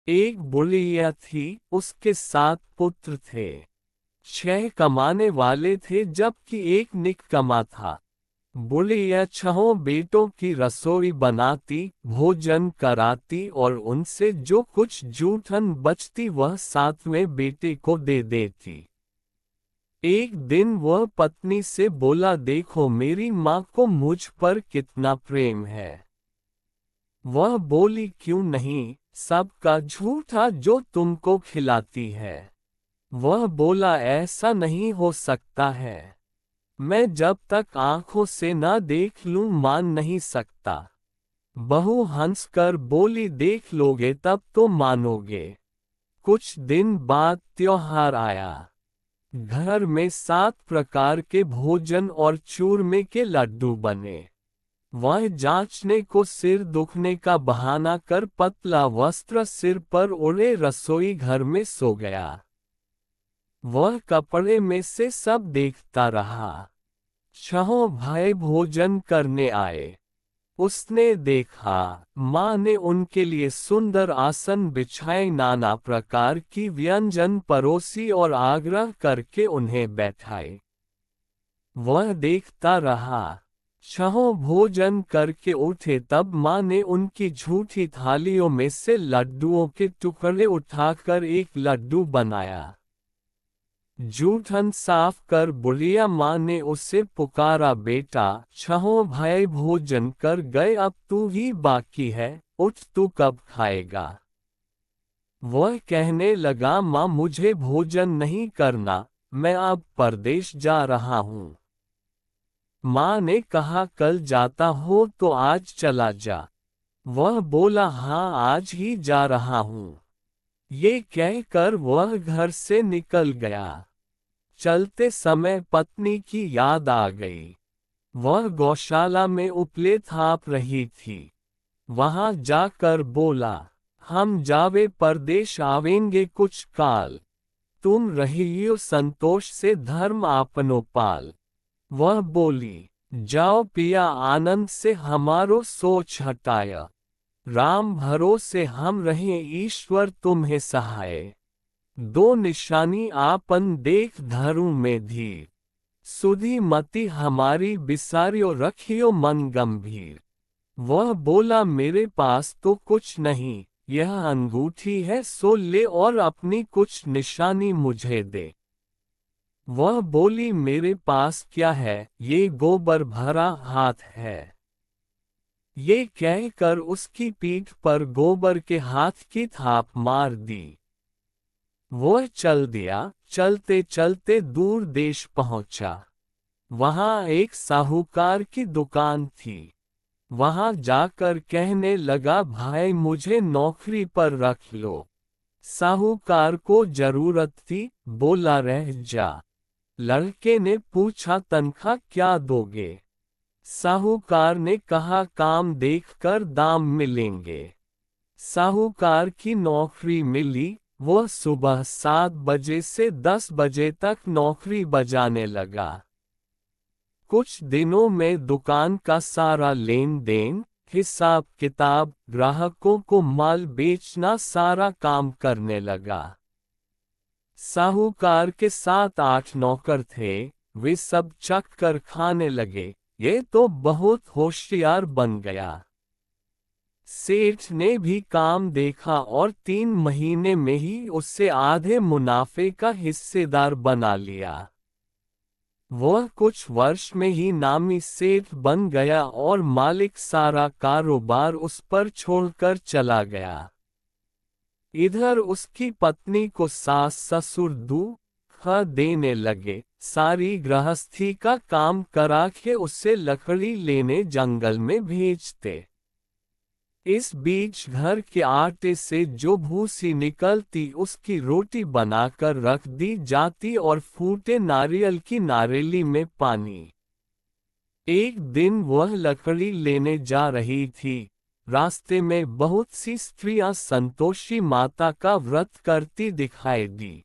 एक बुढ़िया थी, उसके 7 पुत्र थे। 6 कमाने वाले थे जबकि एक निकम्मा था। बुढ़िया 6 बेटों की रसोई बनाती, भोजन कराती और उनसे जो कुछ जूठन बचती वह 7वें बेटे को दे देती। एक दिन वह पत्नी से बोला, देखो मेरी माँ को मुझ पर कितना प्रेम है। वह बोली, क्यों नहीं, सबका झूठा जो तुमको खिलाती है। वह बोला, ऐसा नहीं हो सकता है। मैं जब तक आंखों से न देख लूं मान नहीं सकता। बहू हंसकर बोली, देख लोगे तब तो मानोगे। कुछ दिन बाद त्योहार आया। घर में 7 प्रकार के भोजन और चूरमे के लड्डू बने। वह जांचने को सिर दुखने का बहाना कर पतला वस्त्र सिर पर ओढ़े रसोई घर में सो गया। वह कपड़े में से सब देखता रहा। 6 भाई भोजन करने आए। उसने देखा, माँ ने उनके लिए सुंदर आसन बिछाए, नाना प्रकार की व्यंजन परोसी और आग्रह करके उन्हें बैठाए। वह देखता रहा। 6 भोजन करके उठे तब माँ ने उनकी झूठी थालियों में से लड्डुओं के टुकड़े उठाकर एक लड्डू बनाया। जूठन साफ कर बुढ़िया माँ ने उसे पुकारा, बेटा 6 भाई भोजन कर गए, अब तू ही बाकी है, उठ तू कब खाएगा। वह कहने लगा, माँ मुझे भोजन नहीं करना, मैं अब परदेश जा रहा हूँ। माँ ने कहा, कल जाता हो तो आज चला जा। वह बोला, हाँ आज ही जा रहा हूँ। ये कहकर वह घर से निकल गया। चलते समय पत्नी की याद आ गई। वह गौशाला में उपले थाप रही थी। वहां जाकर बोला, हम जावे परदेश आवेंगे कुछ काल। तुम रहियो संतोष से धर्म आपनो पाल। वह बोली, जाओ पिया आनंद से हमारो सोच हटाया। राम भरोसे हम रहे ईश्वर तुम्हें सहाय। 2 निशानी आपन देख धरूं में धीर। सुधी मति हमारी बिसारियो रखियो मन गंभीर। वह बोला, मेरे पास तो कुछ नहीं, यह अंगूठी है सो ले और अपनी कुछ निशानी मुझे दे। वह बोली, मेरे पास क्या है, ये गोबर भरा हाथ है। ये कहकर उसकी पीठ पर गोबर के हाथ की थाप मार दी। वह चल दिया। चलते चलते दूर देश पहुंचा। वहां एक साहूकार की दुकान थी। वहां जाकर कहने लगा, भाई मुझे नौकरी पर रख लो। साहूकार को जरूरत थी, बोला रह जा। लड़के ने पूछा, तनख्वाह क्या दोगे। साहूकार ने कहा, काम देखकर दाम मिलेंगे। साहूकार की नौकरी मिली। वह सुबह 7 बजे से 10 बजे तक नौकरी बजाने लगा। कुछ दिनों में दुकान का सारा लेन देन, हिसाब किताब, ग्राहकों को माल बेचना सारा काम करने लगा। साहूकार के 7-8 नौकर थे, वे सब चख कर खाने लगे, ये तो बहुत होशियार बन गया। सेठ ने भी काम देखा और 3 महीने में ही उससे आधे मुनाफे का हिस्सेदार बना लिया। वह कुछ वर्ष में ही नामी सेठ बन गया और मालिक सारा कारोबार उस पर छोड़कर चला गया। इधर उसकी पत्नी को सास ससुर दुख देने लगे, सारी गृहस्थी का काम करा के उसे लकड़ी लेने जंगल में भेजते। इस बीच घर के आटे से जो भूसी निकलती उसकी रोटी बनाकर रख दी जाती और फूटे नारियल की नारेली में पानी। एक दिन वह लकड़ी लेने जा रही थी। रास्ते में बहुत सी स्त्रियां संतोषी माता का व्रत करती दिखाई दी।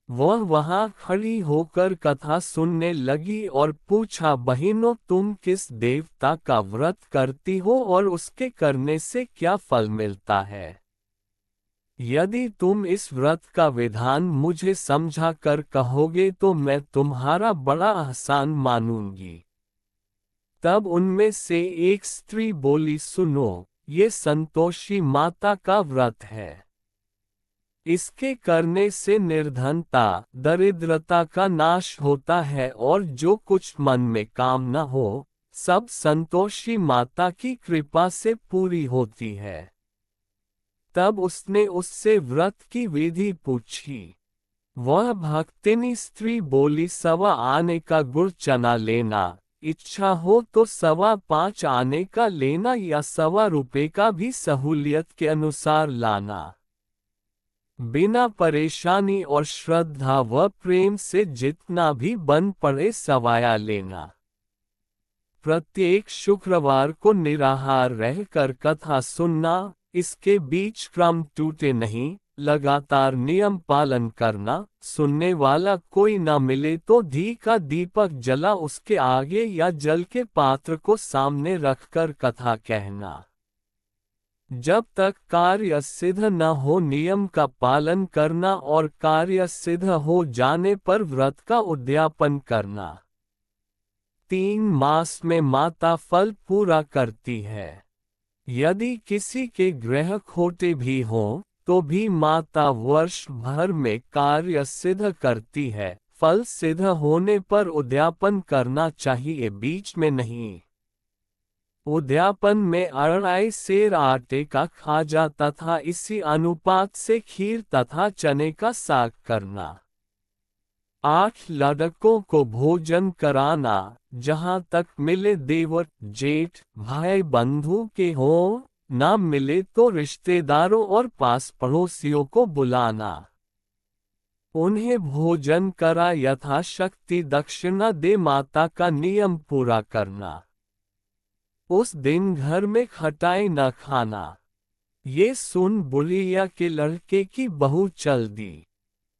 वह वहां खड़ी होकर कथा सुनने लगी और पूछा, बहनों तुम किस देवता का व्रत करती हो और उसके करने से क्या फल मिलता है। यदि तुम इस व्रत का विधान मुझे समझा कर कहोगे तो मैं तुम्हारा बड़ा एहसान मानूंगी। तब उनमें से एक स्त्री बोली, सुनो, ये संतोषी माता का व्रत है। इसके करने से निर्धनता, दरिद्रता का नाश होता है और जो कुछ मन में कामना हो, सब संतोषी माता की कृपा से पूरी होती है। तब उसने उससे व्रत की विधि पूछी। वह भक्तिनी स्त्री बोली, 1.25 आने का गुड़ चना लेना, इच्छा हो तो 5.25 आने का लेना या 1.25 का भी सहूलियत के अनुसार लाना। बिना परेशानी और श्रद्धा व प्रेम से जितना भी बन पड़े सवाया लेना। प्रत्येक शुक्रवार को निराहार रहकर कथा सुनना, इसके बीच क्रम टूटे नहीं, लगातार नियम पालन करना। सुनने वाला कोई न मिले तो घी का दीपक जला उसके आगे या जल के पात्र को सामने रखकर कथा कहना। जब तक कार्य सिद्ध न हो नियम का पालन करना और कार्य सिद्ध हो जाने पर व्रत का उद्यापन करना। 3 मास में माता फल पूरा करती है। यदि किसी के ग्रह खोटे भी हों, तो भी माता वर्ष भर में कार्य सिद्ध करती है। फल सिद्ध होने पर उद्यापन करना चाहिए, बीच में नहीं। उद्यापन में 2.5 सेर आटे का खाजा तथा इसी अनुपात से खीर तथा चने का साग करना। 8 लड़कों को भोजन कराना, जहाँ तक मिले देवर जेठ भाई बंधु के हों, ना मिले तो रिश्तेदारों और पास पड़ोसियों को बुलाना। उन्हें भोजन करा यथाशक्ति दक्षिणा दे माता का नियम पूरा करना। उस दिन घर में खटाई न खाना। ये सुन बुढ़िया के लड़के की बहू चल दी।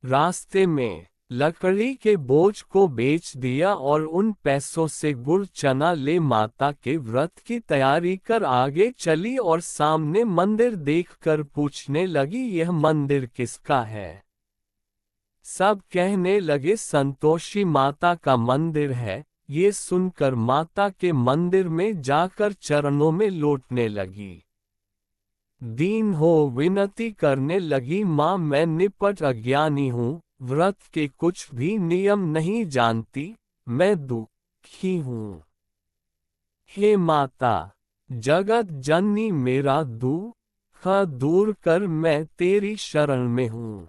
रास्ते में लकड़ी के बोझ को बेच दिया और उन पैसों से गुड़ चना ले माता के व्रत की तैयारी कर आगे चली और सामने मंदिर देखकर पूछने लगी, यह मंदिर किसका है? सब कहने लगे, संतोषी माता का मंदिर है। ये सुनकर माता के मंदिर में जाकर चरणों में लौटने लगी। दीन हो विनती करने लगी, माँ मैं निपट अज्ञानी हूँ, व्रत के कुछ भी नियम नहीं जानती, मैं दुखी हूँ। हे माता, जगत जननी मेरा दुख दूर कर, मैं तेरी शरण में हूँ।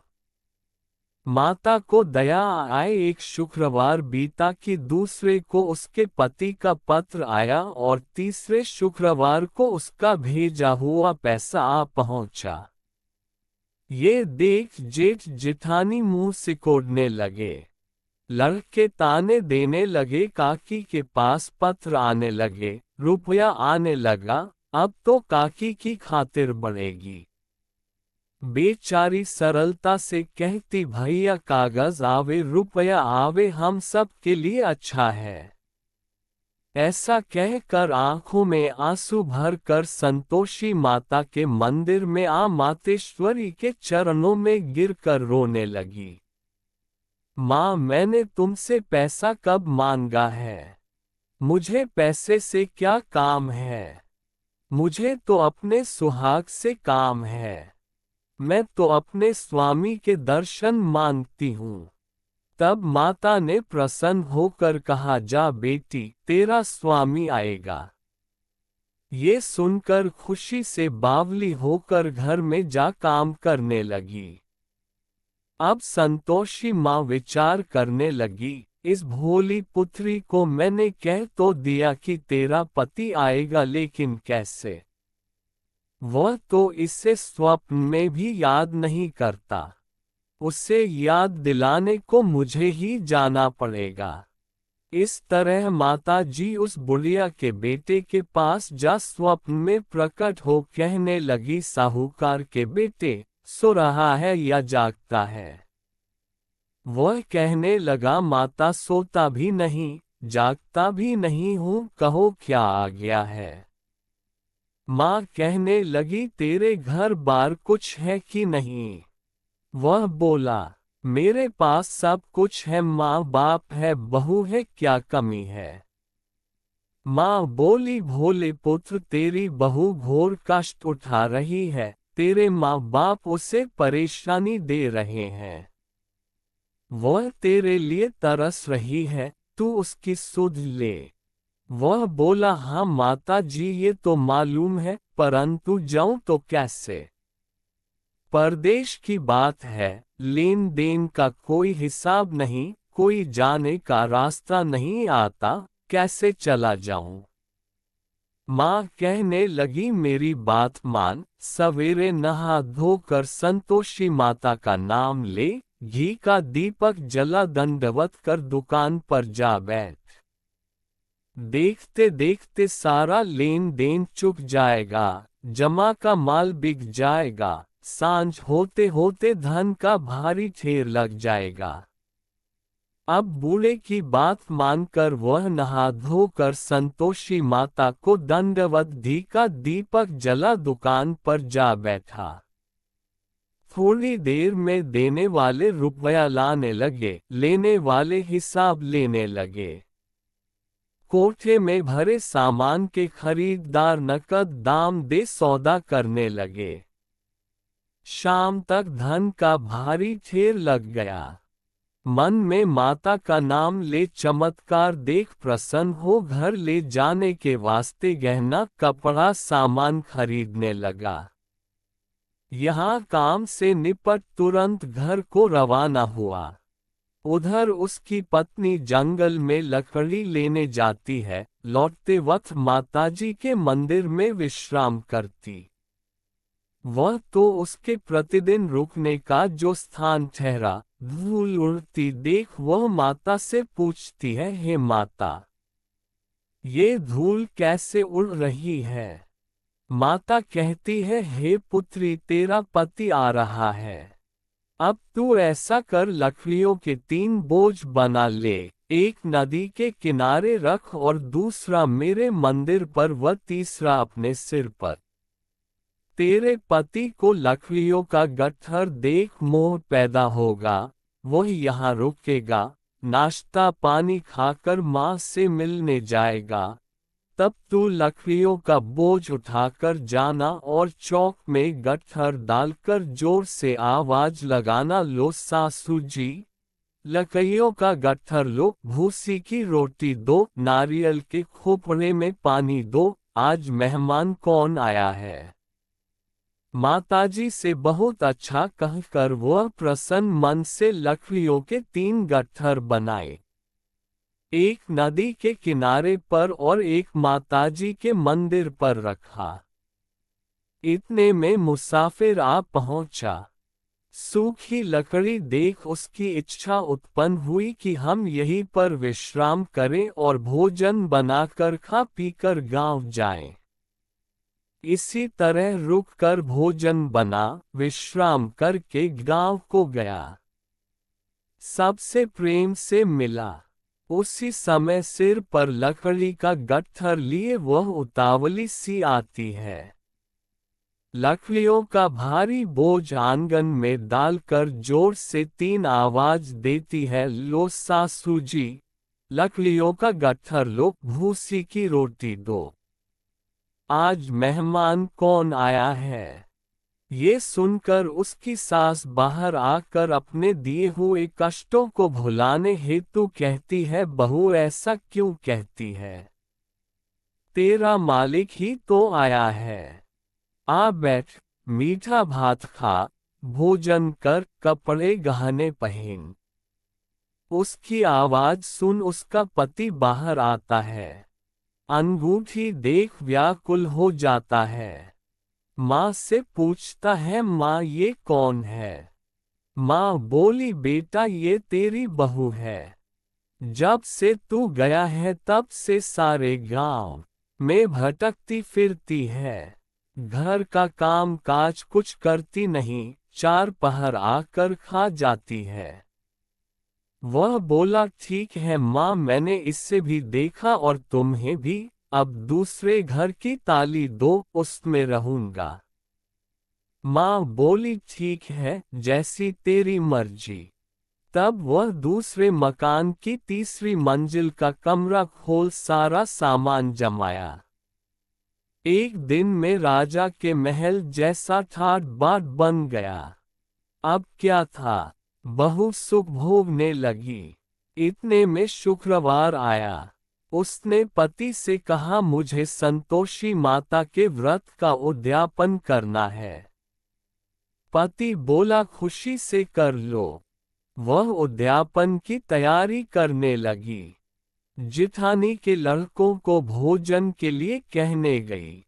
माता को दया आए। एक शुक्रवार बीता कि दूसरे को उसके पति का पत्र आया और तीसरे शुक्रवार को उसका भेजा हुआ पैसा आ पहुंचा। ये देख जेठ जिठानी मुंह सिकोड़ने लगे। लड़के ताने देने लगे, काकी के पास पत्र आने लगे, रुपया आने लगा, अब तो काकी की खातिर बढ़ेगी। बेचारी सरलता से कहती, भैया कागज आवे रुपया आवे हम सब के लिए अच्छा है। ऐसा कहकर आंखों में आंसू भरकर संतोषी माता के मंदिर में आ मातेश्वरी के चरणों में गिरकर रोने लगी। माँ मैंने तुमसे पैसा कब मांगा है? मुझे पैसे से क्या काम है? मुझे तो अपने सुहाग से काम है। मैं तो अपने स्वामी के दर्शन मांगती हूँ। तब माता ने प्रसन्न होकर कहा, जा बेटी, तेरा स्वामी आएगा। ये सुनकर खुशी से बावली होकर घर में जा काम करने लगी। अब संतोषी माँ विचार करने लगी, इस भोली पुत्री को मैंने कह तो दिया कि तेरा पति आएगा, लेकिन कैसे? वह तो इसे स्वप्न में भी याद नहीं करता। उसे याद दिलाने को मुझे ही जाना पड़ेगा। इस तरह माता जी उस बुढ़िया के बेटे के पास जा स्वप्न में प्रकट हो कहने लगी, साहूकार के बेटे, सो रहा है या जागता है? वह कहने लगा, माता सोता भी नहीं, जागता भी नहीं हूँ, कहो क्या आ गया है? माँ कहने लगी, तेरे घर बार कुछ है कि नहीं? वह बोला, मेरे पास सब कुछ है, माँ बाप है, बहू है, क्या कमी है? माँ बोली, भोले पुत्र, तेरी बहू घोर कष्ट उठा रही है, तेरे माँ बाप उसे परेशानी दे रहे हैं। वह तेरे लिए तरस रही है, तू उसकी सुध ले। वह बोला, हाँ माता जी, ये तो मालूम है, परंतु जाऊं तो कैसे? परदेश की बात है, लेन देन का कोई हिसाब नहीं, कोई जाने का रास्ता नहीं आता, कैसे चला जाऊं? माँ कहने लगी, मेरी बात मान, सवेरे नहा धोकर संतोषी माता का नाम ले, घी का दीपक जला दंडवत कर दुकान पर जा बैठ। देखते देखते सारा लेन देन चुक जाएगा, जमा का माल बिक जाएगा, सांझ होते होते धन का भारी ढेर लग जाएगा। अब बूढ़े की बात मानकर वह नहा धोकर संतोषी माता को दंडवत घी का दीपक जला दुकान पर जा बैठा। थोड़ी देर में देने वाले रुपया लाने लगे, लेने वाले हिसाब लेने लगे। कोठे में भरे सामान के खरीदार नकद दाम दे सौदा करने लगे। शाम तक धन का भारी ढेर लग गया। मन में माता का नाम ले चमत्कार देख प्रसन्न हो घर ले जाने के वास्ते गहना कपड़ा सामान खरीदने लगा। यहाँ काम से निपट तुरंत घर को रवाना हुआ। उधर उसकी पत्नी जंगल में लकड़ी लेने जाती है, लौटते वक्त माताजी के मंदिर में विश्राम करती। वह तो उसके प्रतिदिन रुकने का जो स्थान ठहरा, धूल उड़ती देख वह माता से पूछती है, हे माता, ये धूल कैसे उड़ रही है? माता कहती है, हे पुत्री, तेरा पति आ रहा है। अब तू ऐसा कर, लकड़ियों के 3 बोझ बना ले, एक नदी के किनारे रख और दूसरा मेरे मंदिर पर व तीसरा अपने सिर पर। तेरे पति को लकड़ियों का गट्ठर देख मोह पैदा होगा, वह यहाँ रुकेगा, नाश्ता पानी खाकर माँ से मिलने जाएगा। तब तू लकड़ियों का बोझ उठाकर जाना और चौक में गट्ठर डालकर जोर से आवाज लगाना, लो सासू जी, लकड़ियों का गट्ठर लो, भूसी की रोटी दो, नारियल के खोपड़े में पानी दो, आज मेहमान कौन आया है? माताजी से बहुत अच्छा कहकर वह प्रसन्न मन से लकड़ियों के 3 गट्ठर बनाए, एक नदी के किनारे पर और एक माताजी के मंदिर पर रखा। इतने में मुसाफिर आ पहुंचा। सूखी लकड़ी देख उसकी इच्छा उत्पन्न हुई कि हम यहीं पर विश्राम करें और भोजन बनाकर खा पीकर गांव जाएं। इसी तरह रुककर भोजन बना, विश्राम करके गांव को गया। सबसे प्रेम से मिला। उसी समय सिर पर लकड़ी का गट्ठर लिए वह उतावली सी आती है। लकड़ियों का भारी बोझ आंगन में डालकर जोर से 3 आवाज देती है, लो सासू जी, लकड़ियों का गट्ठर लो, भूसी की रोटी दो। आज मेहमान कौन आया है? ये सुनकर उसकी सास बाहर आकर अपने दिए हुए कष्टों को भुलाने हेतु कहती है, बहू ऐसा क्यों कहती है? तेरा मालिक ही तो आया है। आ बैठ, मीठा भात खा, भोजन कर, कपड़े गहने पहन। उसकी आवाज सुन उसका पति बाहर आता है। अंगूठी देख व्याकुल हो जाता है। माँ से पूछता है, माँ ये कौन है? माँ बोली, बेटा ये तेरी बहू है। जब से तू गया है तब से सारे गांव में भटकती फिरती है। घर का काम काज कुछ करती नहीं, 4 पहर आकर खा जाती है। वह बोला, ठीक है माँ, मैंने इससे भी देखा और तुम्हें भी, अब दूसरे घर की ताली दो, उसमें रहूंगा। माँ बोली ठीक है, जैसी तेरी मर्जी। तब वह दूसरे मकान की तीसरी मंजिल का कमरा खोल सारा सामान जमाया। एक दिन में राजा के महल जैसा ठाट बाट बन गया। अब क्या था, बहू सुख भोगने लगी। इतने में शुक्रवार आया। उसने पति से कहा, मुझे संतोषी माता के व्रत का उद्यापन करना है। पति बोला, खुशी से कर लो। वह उद्यापन की तैयारी करने लगी। जिठानी के लड़कों को भोजन के लिए कहने गई।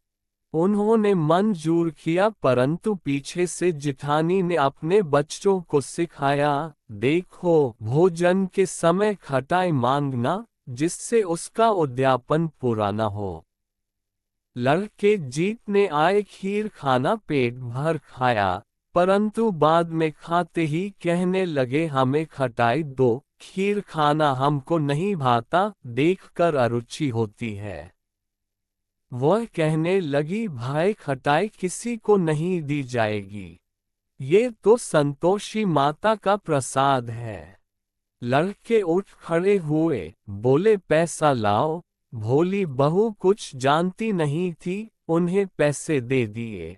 उन्होंने मंजूर किया, परंतु पीछे से जिठानी ने अपने बच्चों को सिखाया, देखो भोजन के समय खटाई मांगना, जिससे उसका उद्यापन पूरा न हो। लड़के जीतने आए खीर खाना पेट भर खाया, परंतु बाद में खाते ही कहने लगे, हमें खटाई दो, खीर खाना हमको नहीं भाता, देखकर अरुचि होती है। वह कहने लगी, भाई खटाई किसी को नहीं दी जाएगी, ये तो संतोषी माता का प्रसाद है। लड़के उठ खड़े हुए, बोले पैसा लाओ। भोली बहू कुछ जानती नहीं थी, उन्हें पैसे दे दिए।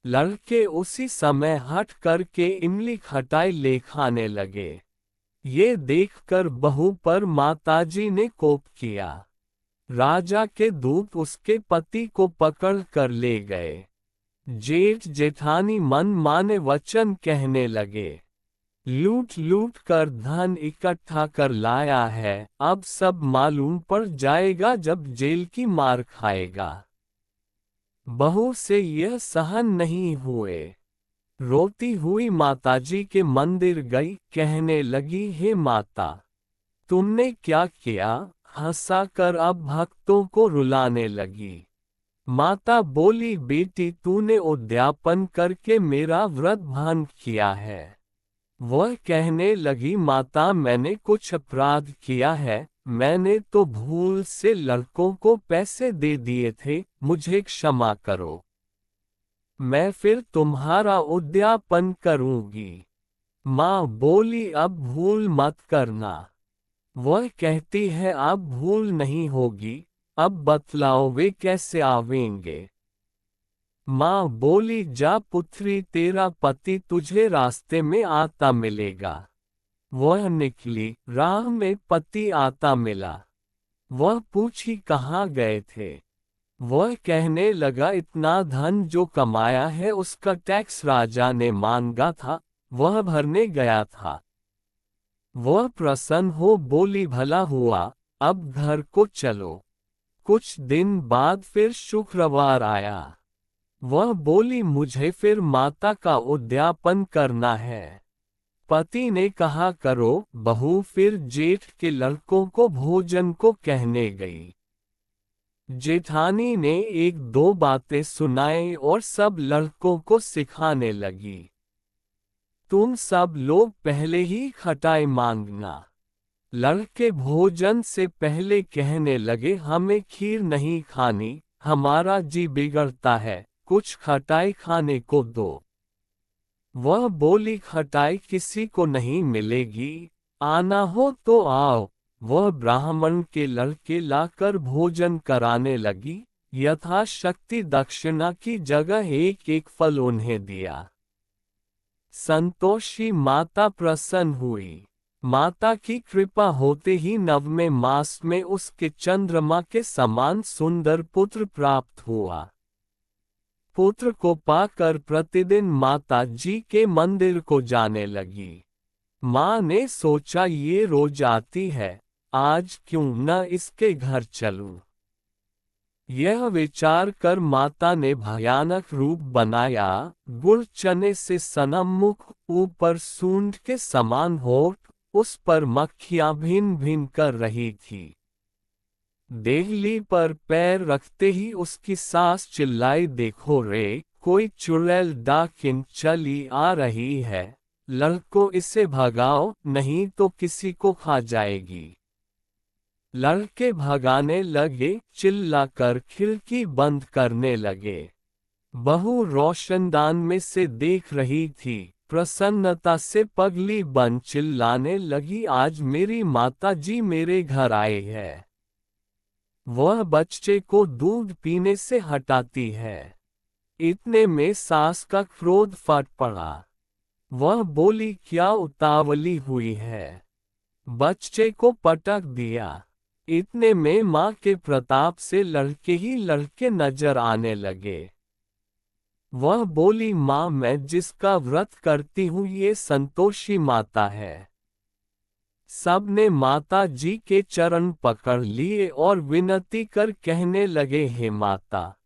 लड़के उसी समय हट करके इमली खटाई ले खाने लगे। ये देखकर बहू पर माताजी ने कोप किया। राजा के दूत उसके पति को पकड़ कर ले गए। जेठ जेठानी मन माने वचन कहने लगे, लूट लूट कर धन इकट्ठा कर लाया है, अब सब मालूम पड़ जाएगा जब जेल की मार खाएगा। बहू से यह सहन नहीं हुए। रोती हुई माताजी के मंदिर गई, कहने लगी, हे माता, तुमने क्या किया? हंसाकर अब भक्तों को रुलाने लगी। माता बोली, बेटी तूने उद्यापन करके मेरा व्रत भंग किया है। वह कहने लगी, माता मैंने कुछ अपराध किया है, मैंने तो भूल से लड़कों को पैसे दे दिए थे, मुझे क्षमा करो। मैं फिर तुम्हारा उद्यापन करूंगी। माँ बोली, अब भूल मत करना। वह कहती है, अब भूल नहीं होगी, अब बतलाओ वे कैसे आवेंगे। माँ बोली, जा पुत्री, तेरा पति तुझे रास्ते में आता मिलेगा। वह निकली, राह में पति आता मिला। वह पूछी, कहाँ गए थे? वह कहने लगा, इतना धन जो कमाया है उसका टैक्स राजा ने मांगा था, वह भरने गया था। वह प्रसन्न हो बोली, भला हुआ, अब घर को चलो। कुछ दिन बाद फिर शुक्रवार आया। वह बोली, मुझे फिर माता का उद्यापन करना है। पति ने कहा, करो। बहू फिर जेठ के लड़कों को भोजन को कहने गई। जेठानी ने एक दो बातें सुनाई और सब लड़कों को सिखाने लगी। तुम सब लोग पहले ही खटाई मांगना। लड़के भोजन से पहले कहने लगे, हमें खीर नहीं खानी, हमारा जी बिगड़ता है, कुछ खटाई खाने को दो। वह बोली, खटाई किसी को नहीं मिलेगी, आना हो तो आओ। वह ब्राह्मण के लड़के लाकर भोजन कराने लगी, यथाशक्ति दक्षिणा की जगह एक एक फल उन्हें दिया। संतोषी माता प्रसन्न हुई। माता की कृपा होते ही नवमें मास में उसके चंद्रमा के समान सुंदर पुत्र प्राप्त हुआ। पुत्र को पाकर प्रतिदिन माता जी के मंदिर को जाने लगी। माँ ने सोचा, ये रोज आती है, आज क्यों न इसके घर चलूं। यह विचार कर माता ने भयानक रूप बनाया, गुड़ चने से सनम मुख, ऊपर सूंड के समान होठ, उस पर मक्खियां भिन भिन कर रही थी। देहली पर पैर रखते ही उसकी सास चिल्लाई, देखो रे, कोई चुड़ैल डाकिन चली आ रही है, लड़कों इसे भगाओ, नहीं तो किसी को खा जाएगी। लड़के भगाने लगे, चिल्लाकर खिड़की बंद करने लगे। बहू रोशनदान में से देख रही थी, प्रसन्नता से पगली बन चिल्लाने लगी, आज मेरी माताजी मेरे घर आए हैं। वह बच्चे को दूध पीने से हटाती है। इतने में सास का क्रोध फट पड़ा। वह बोली, क्या उतावली हुई है? बच्चे को पटक दिया। इतने में माँ के प्रताप से लड़के ही लड़के नजर आने लगे। वह बोली, माँ मैं जिसका व्रत करती हूँ ये संतोषी माता है। सबने माता जी के चरण पकड़ लिए और विनती कर कहने लगे, हे माता,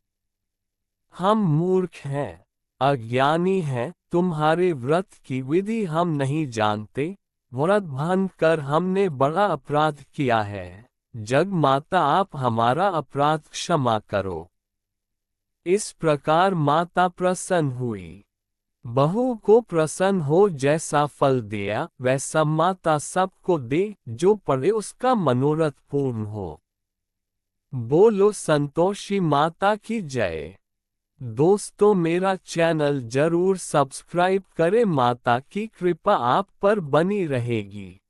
हम मूर्ख हैं, अज्ञानी हैं, तुम्हारे व्रत की विधि हम नहीं जानते, व्रत भंग कर हमने बड़ा अपराध किया है। जग माता आप हमारा अपराध क्षमा करो। इस प्रकार माता प्रसन्न हुई। बहू को प्रसन्न हो जैसा फल दिया वैसा माता सबको दे, जो पड़े उसका मनोरथ पूर्ण हो। बोलो संतोषी माता की जय। दोस्तों मेरा चैनल जरूर सब्सक्राइब करें, माता की कृपा आप पर बनी रहेगी।